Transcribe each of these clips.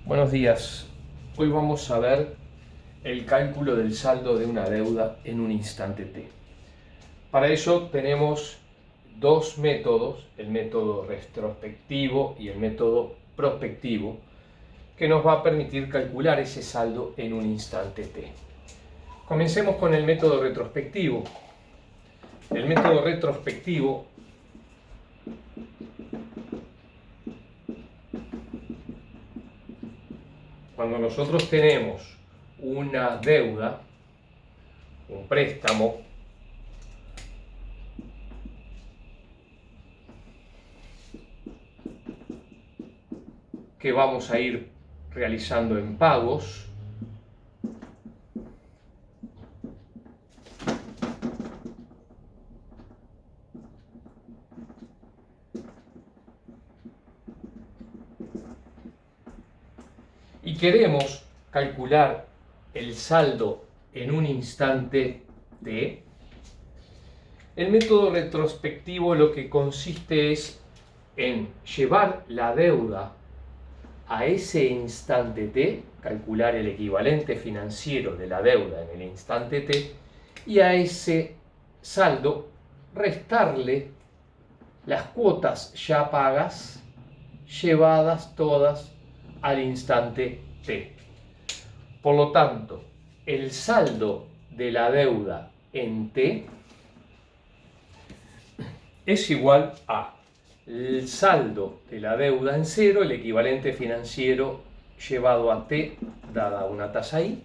Buenos días. Hoy vamos a ver el cálculo del saldo de una deuda en un instante T. Para ello tenemos dos métodos, el método retrospectivo y el método prospectivo, que nos va a permitir calcular ese saldo en un instante T. Comencemos con el método retrospectivo. El método retrospectivo cuando nosotros tenemos una deuda, un préstamo, que vamos a ir realizando en pagos, y queremos calcular el saldo en un instante T, el método retrospectivo lo que consiste es en llevar la deuda a ese instante T, calcular el equivalente financiero de la deuda en el instante T, y a ese saldo restarle las cuotas ya pagas, llevadas todas al instante T. Por lo tanto, el saldo de la deuda en T es igual a el saldo de la deuda en cero, el equivalente financiero llevado a T, dada una tasa I,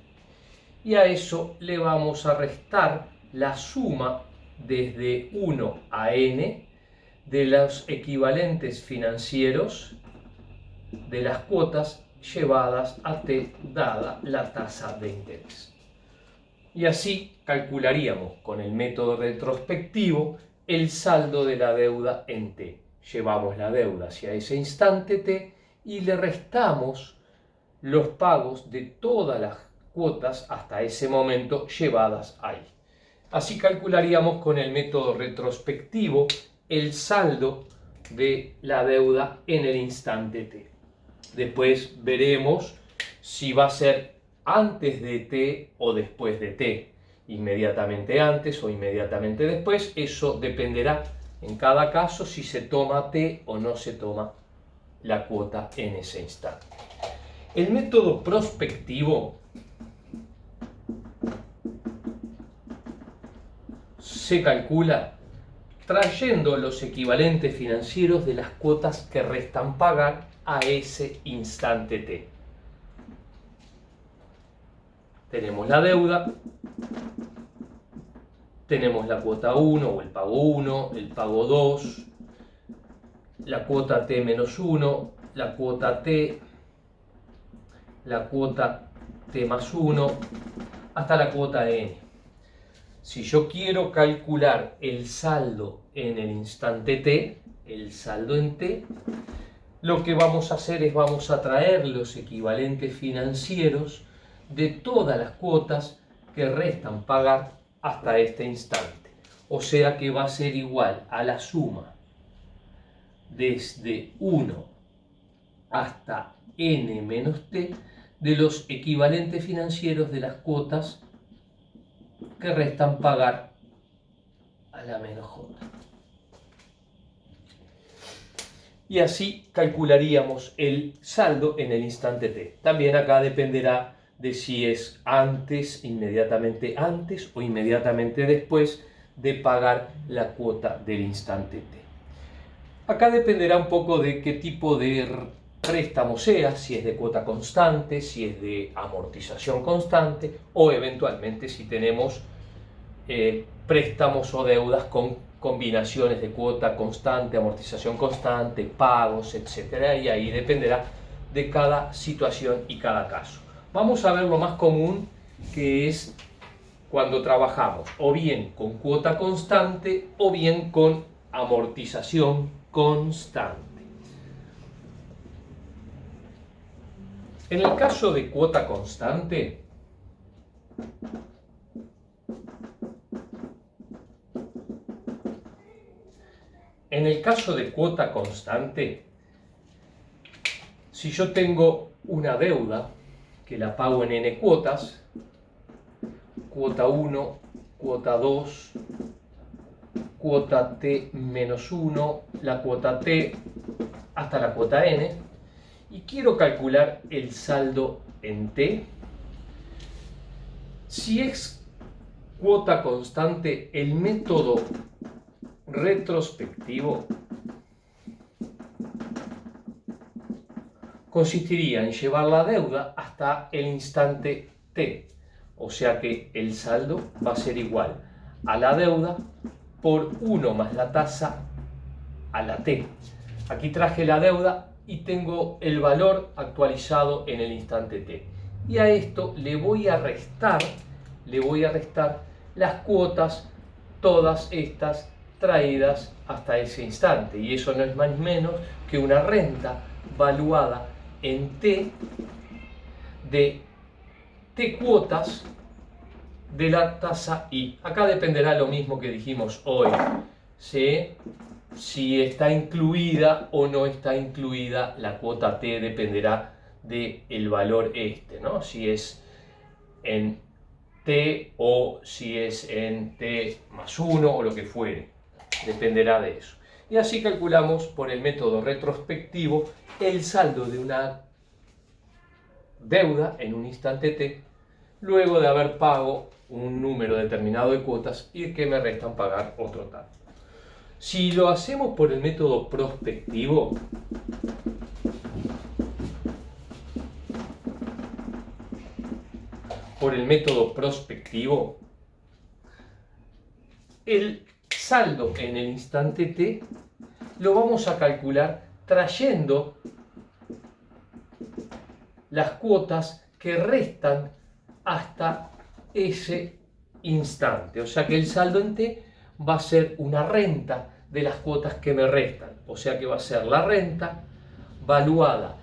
y a eso le vamos a restar la suma desde 1 a n de los equivalentes financieros de las cuotas llevadas a T, dada la tasa de interés. Y así calcularíamos con el método retrospectivo el saldo de la deuda en T. Llevamos la deuda hacia ese instante T y le restamos los pagos de todas las cuotas hasta ese momento llevadas ahí. Así calcularíamos con el método retrospectivo el saldo de la deuda en el instante T. Después veremos si va a ser antes de T o después de T, inmediatamente antes o inmediatamente después. Eso dependerá en cada caso si se toma T o no se toma la cuota en ese instante. El método prospectivo se calcula trayendo los equivalentes financieros de las cuotas que restan pagar a ese instante T. Tenemos la deuda, tenemos la cuota 1 o el pago 1, el pago 2, la cuota T menos 1, la cuota T, la cuota T más 1, hasta la cuota N. Si yo quiero calcular el saldo en el instante T, el saldo en T, lo que vamos a hacer es vamos a traer los equivalentes financieros de todas las cuotas que restan pagar hasta este instante. O sea que va a ser igual a la suma desde 1 hasta n menos t de los equivalentes financieros de las cuotas que restan pagar a la menos j. Y así calcularíamos el saldo en el instante t. También acá dependerá de si es antes, inmediatamente antes o inmediatamente después de pagar la cuota del instante t. Acá dependerá un poco de qué tipo de préstamo sea, si es de cuota constante, si es de amortización constante o eventualmente si tenemos préstamos o deudas con combinaciones de cuota constante, amortización constante, pagos, etc. Y ahí dependerá de cada situación y cada caso. Vamos a ver lo más común, que es cuando trabajamos o bien con cuota constante o bien con amortización constante. En el caso de cuota constante, Si yo tengo una deuda que la pago en n cuotas, cuota 1, cuota 2, cuota t menos 1, la cuota t hasta la cuota n, y quiero calcular el saldo en t, si es cuota constante, el método retrospectivo consistiría en llevar la deuda hasta el instante t, o sea que el saldo va a ser igual a la deuda por 1 más la tasa a la t. Aquí traje la deuda y tengo el valor actualizado en el instante t. Y a esto le voy a restar las cuotas, todas estas traídas hasta ese instante. Y eso no es más ni menos que una renta valuada en t de t cuotas de la tasa i. Acá dependerá lo mismo que dijimos hoy, ¿sí? Si está incluida o no está incluida la cuota t, dependerá del valor este, ¿no? Si es en t o si es en t más 1 o lo que fuere, dependerá de eso. Y así calculamos por el método retrospectivo el saldo de una deuda en un instante t, luego de haber pagado un número determinado de cuotas y que me restan pagar otro tanto. Si lo hacemos por el método prospectivo, el saldo en el instante t lo vamos a calcular trayendo las cuotas que restan hasta ese instante. O sea que el saldo en t va a ser una renta de las cuotas que me restan. O sea que va a ser la renta valuada.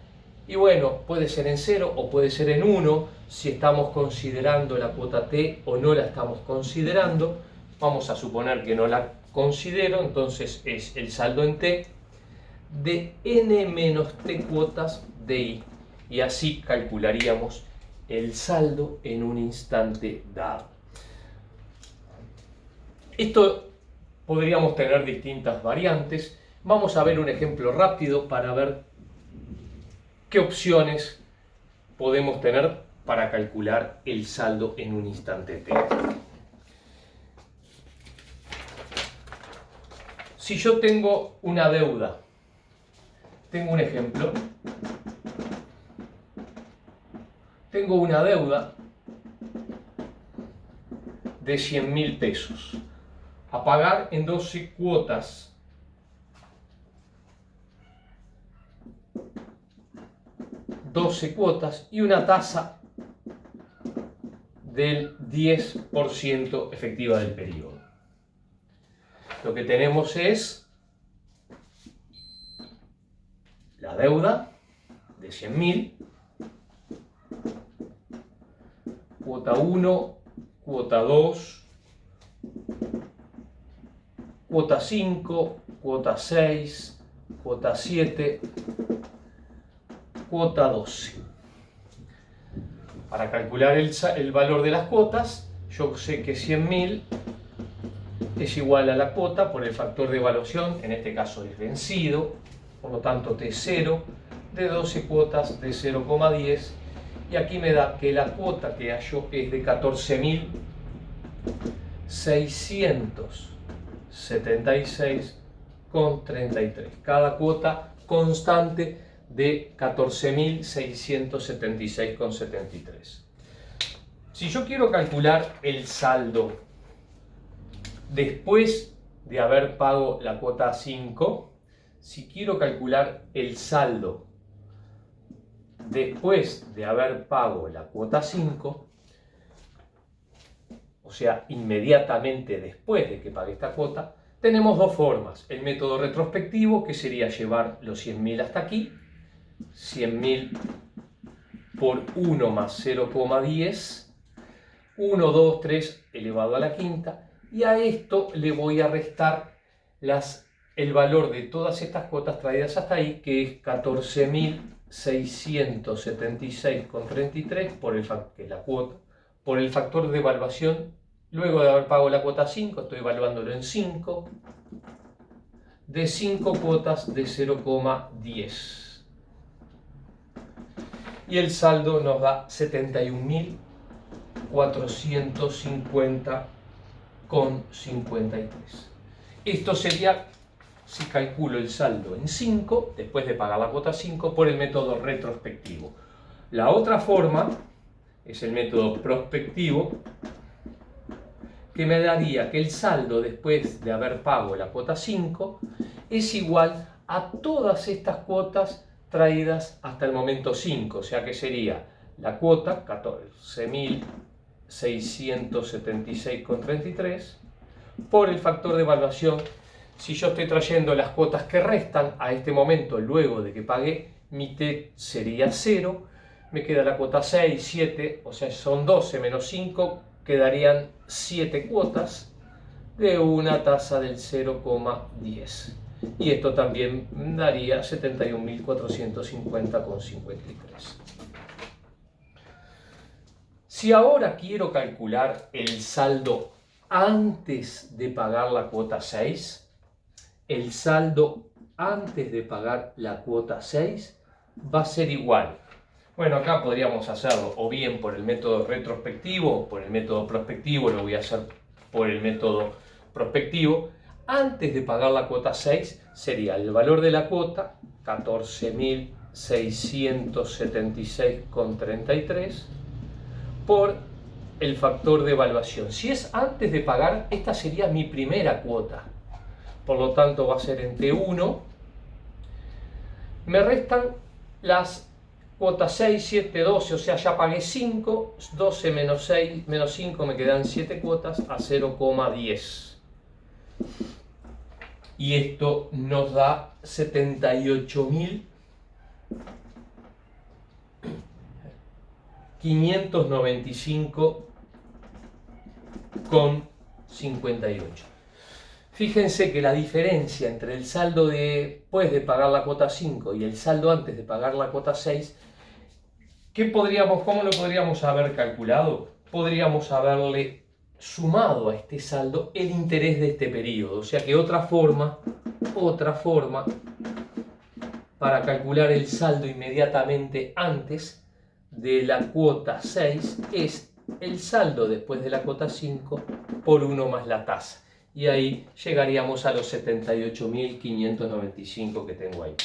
Y bueno, puede ser en 0 o puede ser en 1, si estamos considerando la cuota t o no la estamos considerando. Vamos a suponer que no la considero, entonces es el saldo en t de n menos t cuotas de i. Y así calcularíamos el saldo en un instante dado. Esto podríamos tener distintas variantes. Vamos a ver un ejemplo rápido para ver qué opciones podemos tener para calcular el saldo en un instante t. Si yo tengo una deuda, tengo un ejemplo, tengo una deuda de 100.000 pesos a pagar en 12 cuotas y una tasa del 10% efectiva del periodo. Lo que tenemos es la deuda de 100.000, cuota 1, cuota 2, cuota 5, cuota 6, cuota 7, cuota 12. Para calcular el valor de las cuotas, yo sé que 100.000 es igual a la cuota por el factor de evaluación, en este caso es vencido, por lo tanto T0 de 12 cuotas de 0,10, y aquí me da que la cuota que hallo es de 14.676,33. Cada cuota constante de 14.676,73. Si yo quiero calcular el saldo después de haber pagado la cuota 5, si quiero calcular el saldo después de haber pagado la cuota 5, o sea, inmediatamente después de que pague esta cuota, tenemos dos formas. El método retrospectivo, que sería llevar los 100.000 hasta aquí, 100.000 por 1 más 0,10, 1, 2, 3 elevado a la quinta, y a esto le voy a restar el valor de todas estas cuotas traídas hasta ahí, que es 14.000 14.676,33 por que es la cuota, por el factor de evaluación. Luego de haber pagado la cuota 5, estoy evaluándolo en 5, de 5 cuotas de 0,10. Y el saldo nos da 71.450,53. Esto sería si calculo el saldo en 5, después de pagar la cuota 5, por el método retrospectivo. La otra forma es el método prospectivo, que me daría que el saldo después de haber pagado la cuota 5 es igual a todas estas cuotas traídas hasta el momento 5, o sea que sería la cuota 14.676,33 por el factor de evaluación. Si yo estoy trayendo las cuotas que restan a este momento luego de que pagué, mi T sería 0, me queda la cuota 6, 7, o sea son 12 menos 5, quedarían 7 cuotas de una tasa del 0,10. Y esto también daría 71.450,53. Si ahora quiero calcular el saldo antes de pagar la cuota 6, el saldo antes de pagar la cuota 6 va a ser igual. Bueno, acá podríamos hacerlo o bien por el método retrospectivo o por el método prospectivo. Lo voy a hacer por el método prospectivo. Antes de pagar la cuota 6 sería el valor de la cuota, 14.676,33, por el factor de evaluación. Si es antes de pagar, esta sería mi primera cuota. Por lo tanto va a ser entre 1. Me restan las cuotas 6, 7, 12, o sea ya pagué 5, 12 menos 6, menos 5 me quedan 7 cuotas a 0,10. Y esto nos da 78.595,58. Fíjense que la diferencia entre el saldo después de pagar la cuota 5 y el saldo antes de pagar la cuota 6, ¿cómo lo podríamos haber calculado? Podríamos haberle sumado a este saldo el interés de este periodo. O sea que otra forma para calcular el saldo inmediatamente antes de la cuota 6 es el saldo después de la cuota 5 por 1 más la tasa. Y ahí llegaríamos a los 78.595 que tengo ahí.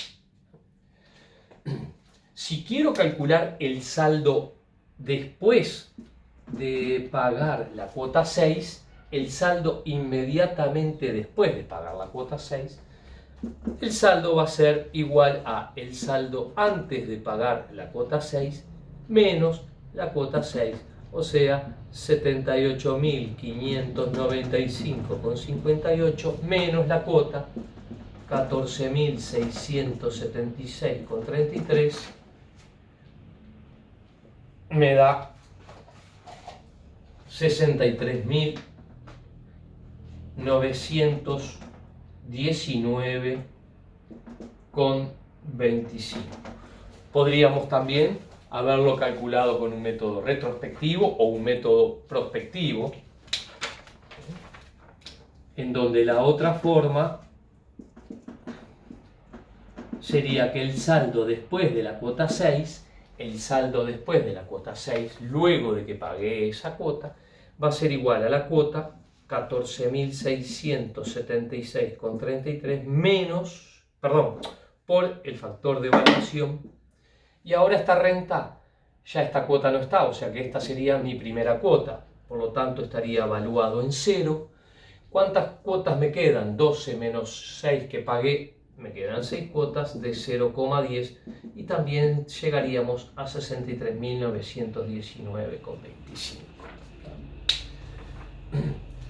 Si quiero calcular el saldo después de pagar la cuota 6, el saldo inmediatamente después de pagar la cuota 6, el saldo va a ser igual a el saldo antes de pagar la cuota 6 menos la cuota 6, o sea, 78.595,58 menos la cuota 14.676,33 me da 63.919,25. Podríamos también haberlo calculado con un método retrospectivo o un método prospectivo, en donde la otra forma sería que el saldo después de la cuota 6, luego de que pagué esa cuota, va a ser igual a la cuota 14.676,33 por el factor de evaluación. Y ahora esta renta, ya esta cuota no está, o sea que esta sería mi primera cuota, por lo tanto estaría evaluado en 0. ¿Cuántas cuotas me quedan? 12 menos 6 que pagué, me quedan 6 cuotas de 0,10 y también llegaríamos a 63.919,25.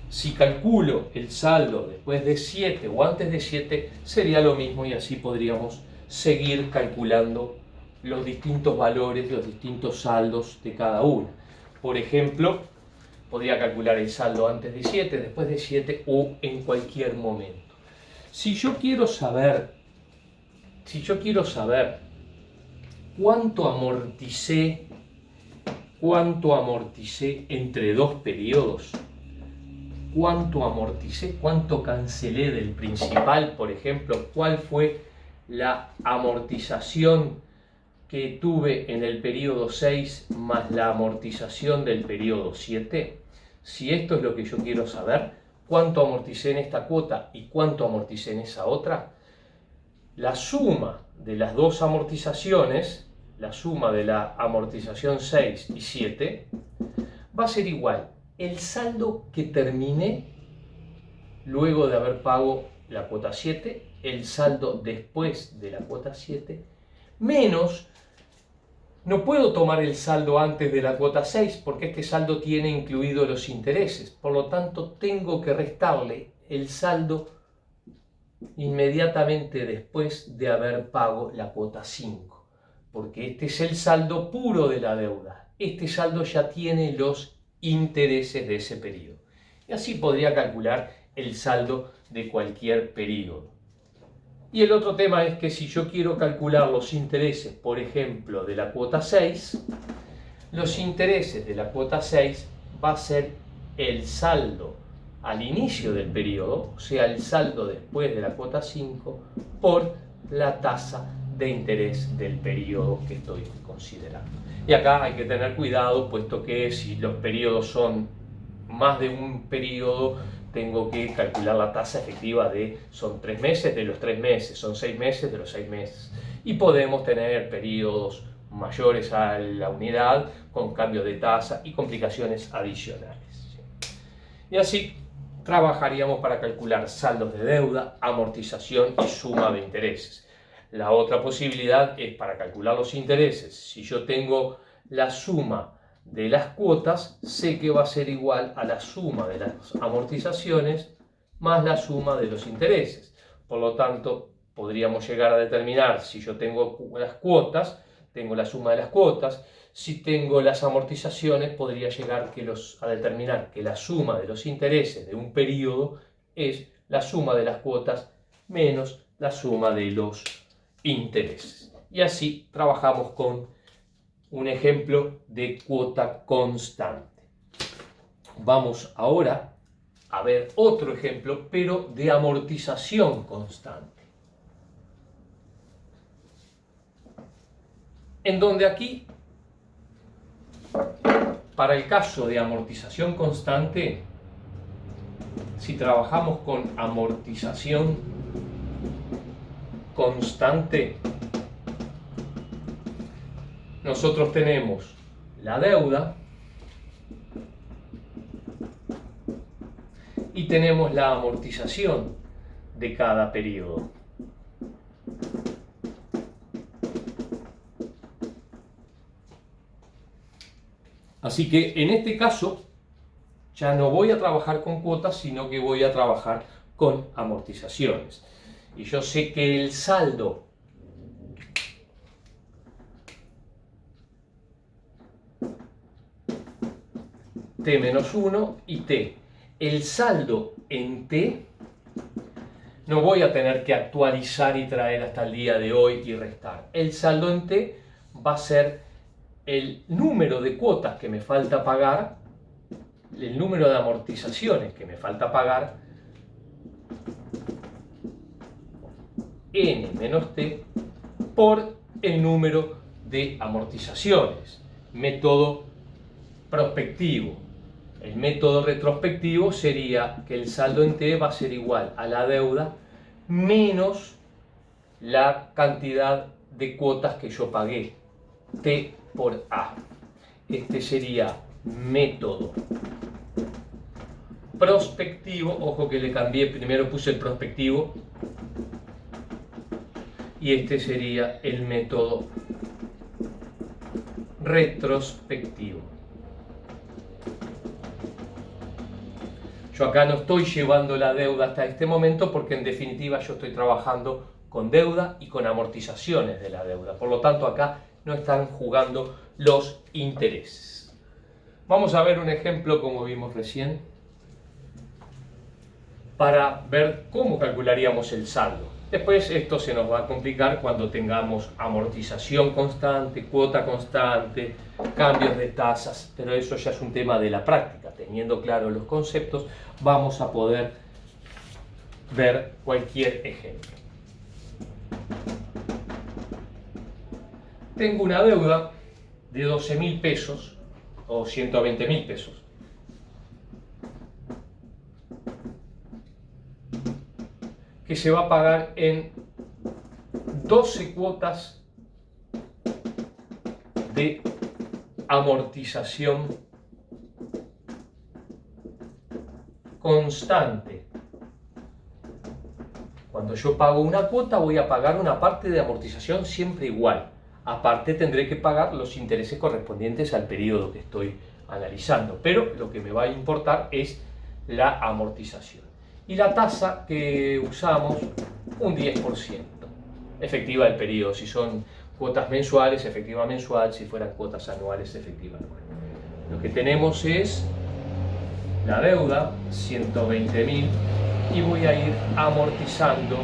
Si calculo el saldo después de 7 o antes de 7, sería lo mismo y así podríamos seguir calculando los distintos valores, los distintos saldos de cada una. Por ejemplo, podría calcular el saldo antes de 7, después de 7 o en cualquier momento. Si yo quiero saber ¿cuánto amorticé entre dos periodos? ¿Cuánto amorticé? ¿Cuánto cancelé del principal, por ejemplo? ¿Cuál fue la amortización que tuve en el periodo 6 más la amortización del periodo 7? Si esto es lo que yo quiero saber, cuánto amorticé en esta cuota y cuánto amorticé en esa otra, la suma de las dos amortizaciones, la suma de la amortización 6 y 7, va a ser igual el saldo que terminé luego de haber pagado la cuota 7, el saldo después de la cuota 7, menos, no puedo tomar el saldo antes de la cuota 6 porque este saldo tiene incluido los intereses, por lo tanto tengo que restarle el saldo inmediatamente después de haber pagado la cuota 5, porque este es el saldo puro de la deuda. Este saldo ya tiene los intereses de ese periodo. Y así podría calcular el saldo de cualquier periodo. Y el otro tema es que si yo quiero calcular los intereses, por ejemplo, de la cuota 6, los intereses de la cuota 6 va a ser el saldo al inicio del periodo, o sea, el saldo después de la cuota 5, por la tasa de interés del periodo que estoy considerando. Y acá hay que tener cuidado, puesto que si los periodos son más de un periodo, tengo que calcular la tasa efectiva son 3 meses de los 3 meses, son 6 meses de los 6 meses. Y podemos tener periodos mayores a la unidad con cambio de tasa y complicaciones adicionales. Y así trabajaríamos para calcular saldos de deuda, amortización y suma de intereses. La otra posibilidad es para calcular los intereses. Si yo tengo la suma de las cuotas, sé que va a ser igual a la suma de las amortizaciones más la suma de los intereses. Por lo tanto, podríamos llegar a determinar, si yo tengo las cuotas, tengo la suma de las cuotas. Si tengo las amortizaciones, podría llegar a determinar que la suma de los intereses de un periodo es la suma de las cuotas menos la suma de los intereses. Y así trabajamos con un ejemplo de cuota constante. Vamos ahora a ver otro ejemplo, pero de amortización constante. En donde aquí, para el caso de amortización constante, si trabajamos con amortización constante, nosotros tenemos la deuda y tenemos la amortización de cada periodo. Así que en este caso ya no voy a trabajar con cuotas, sino que voy a trabajar con amortizaciones. Y yo sé que el saldo T-1 y T. El saldo en T no voy a tener que actualizar y traer hasta el día de hoy y restar. El saldo en T va a ser el número de cuotas que me falta pagar, el número de amortizaciones que me falta pagar, N menos T, por el número de amortizaciones. Método prospectivo. El método retrospectivo sería que el saldo en T va a ser igual a la deuda menos la cantidad de cuotas que yo pagué, T por A. Este sería método prospectivo. Ojo que le cambié, primero puse el prospectivo y este sería el método retrospectivo. Yo acá no estoy llevando la deuda hasta este momento porque en definitiva yo estoy trabajando con deuda y con amortizaciones de la deuda. Por lo tanto acá no están jugando los intereses. Vamos a ver un ejemplo como vimos recién para ver cómo calcularíamos el saldo. Después esto se nos va a complicar cuando tengamos amortización constante, cuota constante, cambios de tasas, pero eso ya es un tema de la práctica. Teniendo claros los conceptos, vamos a poder ver cualquier ejemplo. Tengo una deuda de 12.000 pesos o 120.000 pesos. Que se va a pagar en 12 cuotas de amortización constante. Cuando yo pago una cuota voy a pagar una parte de amortización siempre igual. Aparte tendré que pagar los intereses correspondientes al periodo que estoy analizando, pero lo que me va a importar es la amortización. Y la tasa que usamos, un 10%, efectiva del periodo. Si son cuotas mensuales, efectiva mensual; si fueran cuotas anuales, efectiva anual. Lo que tenemos es la deuda, 120.000, y voy a ir amortizando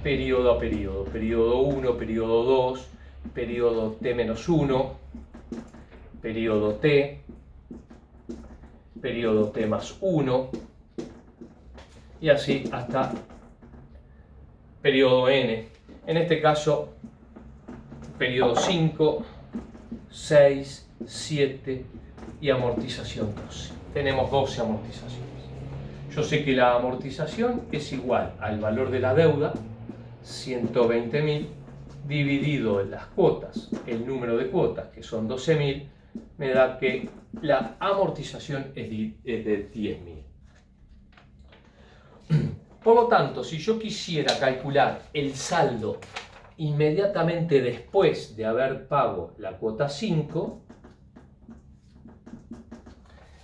periodo a periodo. Periodo 1, periodo 2, periodo T-1, periodo T, periodo T+1, y así hasta periodo N. En este caso, periodo 5, 6, 7 y amortización 12. Tenemos 12 amortizaciones. Yo sé que la amortización es igual al valor de la deuda, 120.000, dividido en las cuotas. El número de cuotas, que son 12.000, me da que la amortización es de 10.000. Por lo tanto, si yo quisiera calcular el saldo inmediatamente después de haber pagado la cuota 5,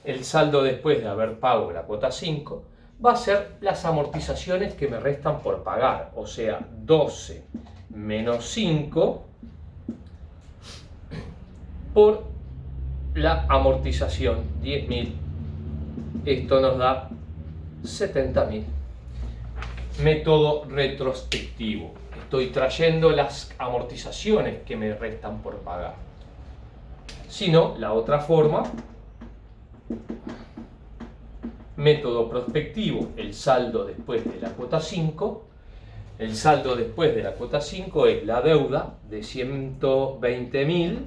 el saldo después de haber pagado la cuota 5 va a ser las amortizaciones que me restan por pagar, o sea, 12 menos 5 por la amortización, 10.000. Esto nos da 70.000. Método retrospectivo. Estoy trayendo las amortizaciones que me restan por pagar. Si no, la otra forma, método prospectivo, el saldo después de la cuota 5. El saldo después de la cuota 5 es la deuda de 120.000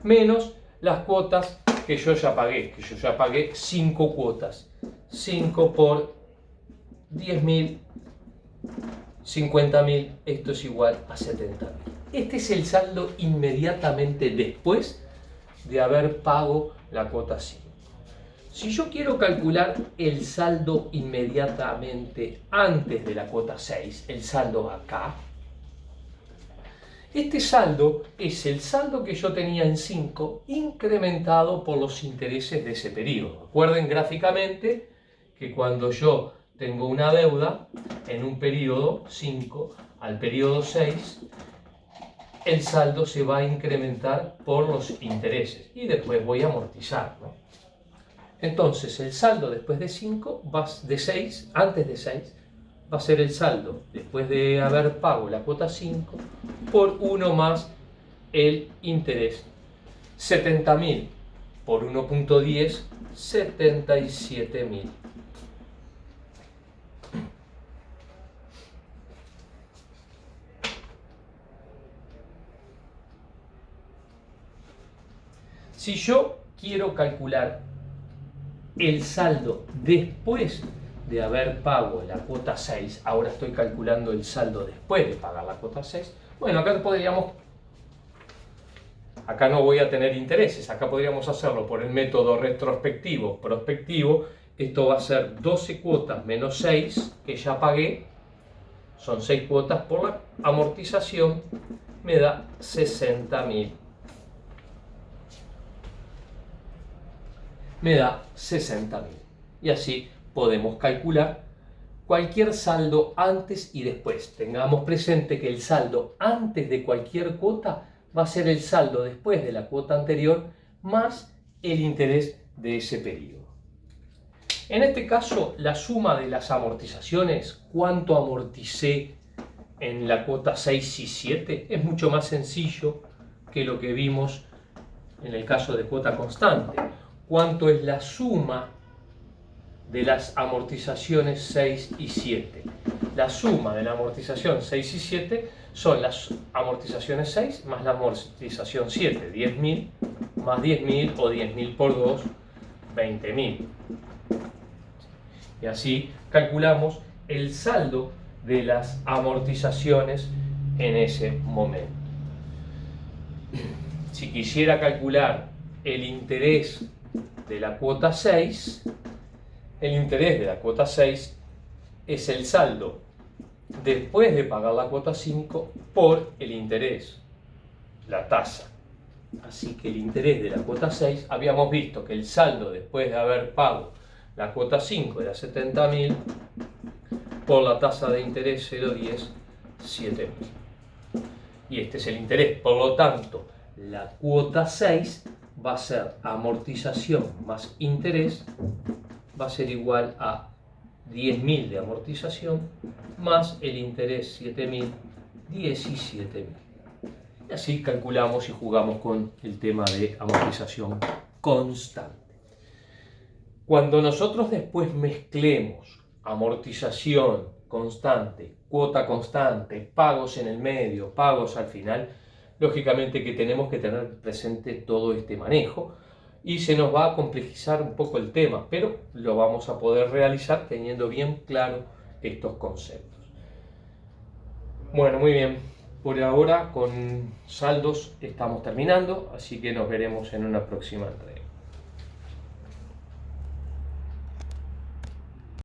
menos las cuotas que yo ya pagué, 5 cuotas. 5 por 10.000, 50.000, esto es igual a 70.000. Este es el saldo inmediatamente después de haber pagado la cuota 5. Si yo quiero calcular el saldo inmediatamente antes de la cuota 6, el saldo acá, este saldo es el saldo que yo tenía en 5 incrementado por los intereses de ese periodo. Recuerden gráficamente que cuando yo tengo una deuda en un periodo 5 al periodo 6, el saldo se va a incrementar por los intereses y después voy a amortizar, ¿no? Entonces el saldo después de 5, de 6, antes de 6, va a ser el saldo después de haber pagado la cuota 5 por 1 más el interés. 70.000 por 1.10, 77.000. Si yo quiero calcular el saldo después de haber pagado la cuota 6, ahora estoy calculando el saldo después de pagar la cuota 6, bueno, acá no voy a tener intereses, acá podríamos hacerlo por el método retrospectivo, prospectivo. Esto va a ser 12 cuotas menos 6 que ya pagué, son 6 cuotas por la amortización, me da 60.000. Me da 60.000. Y así podemos calcular cualquier saldo antes y después. Tengamos presente que el saldo antes de cualquier cuota va a ser el saldo después de la cuota anterior más el interés de ese periodo. En este caso, la suma de las amortizaciones, cuánto amorticé en la cuota 6 y 7, es mucho más sencillo que lo que vimos en el caso de cuota constante. ¿Cuánto es la suma de las amortizaciones 6 y 7? La suma de la amortización 6 y 7 son las amortizaciones 6 más la amortización 7, 10.000 más 10.000 o 10.000 por 2, 20.000. Y así calculamos el saldo de las amortizaciones en ese momento. Si quisiera calcular el interés de la cuota 6, el interés de la cuota 6 es el saldo después de pagar la cuota 5 por el interés, la tasa. Así que el interés de la cuota 6, habíamos visto que el saldo después de haber pagado la cuota 5 era 70.000, por la tasa de interés 0,10, 7.000. Y este es el interés. Por lo tanto, la cuota 6 va a ser amortización más interés, va a ser igual a 10.000 de amortización más el interés 7.000, 17.000. Y así calculamos y jugamos con el tema de amortización constante. Cuando nosotros después mezclemos amortización constante, cuota constante, pagos en el medio, pagos al final, lógicamente que tenemos que tener presente todo este manejo y se nos va a complejizar un poco el tema, pero lo vamos a poder realizar teniendo bien claro estos conceptos. Bueno, muy bien. Por ahora con saldos estamos terminando, así que nos veremos en una próxima entrega.